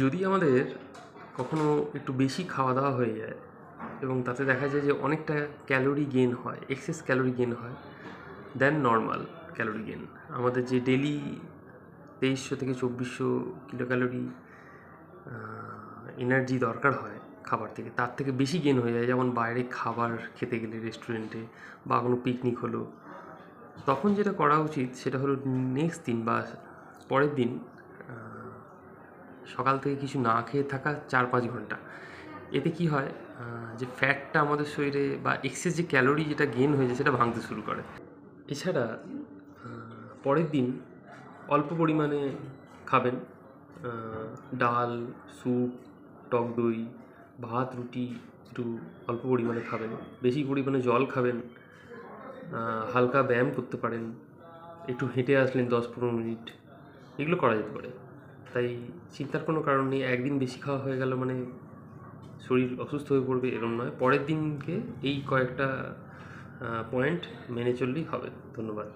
যদি আমাদের কখনো একটু বেশি খাওয়া দাওয়া হয়ে যায় এবং তাতে দেখা যায় যে অনেকটা ক্যালোরি গেন হয়, এক্সেস ক্যালোরি গেন হয় দেন নর্মাল ক্যালোরি গেন, আমাদের যে ডেলি 2300 থেকে 2400 কিলো ক্যালোরি এনার্জি দরকার হয় খাবার থেকে, তার থেকে বেশি গেন হয়ে যায়, যেমন বাইরে খাবার খেতে গেলে রেস্টুরেন্টে বা কোনো পিকনিক হলো, তখন যেটা করা উচিত সেটা হলো নেক্সট দিন বা পরের দিন সকাল থেকে কিছু না খেয়ে থাকা 4-5 ঘন্টা। এতে কি হয়, যে ফ্যাটটা আমাদের শরীরে বা এক্সেস যে ক্যালোরি যেটা গেন হয়েছে সেটা ভাঙতে শুরু করে। এছাড়া পরের দিন অল্প পরিমাণে খাবেন, ডাল, স্যুপ, টক দই, ভাত, রুটি একটু অল্প পরিমাণে খাবেন, বেশি পরিমাণে জল খাবেন, হালকা ব্যায়াম করতে পারেন, একটু হেঁটে আসলেন 10-15 মিনিট, এগুলো করা যেতে পারে। তাই চিন্তার কোনো কারণ নেই, একদিন বেশি খাওয়া হয়ে গেল মানে শরীর অসুস্থ হয়ে পড়বে এরম নয়, পরের দিনকে এই কয়েকটা পয়েন্ট মেনে চললেই হবে। ধন্যবাদ।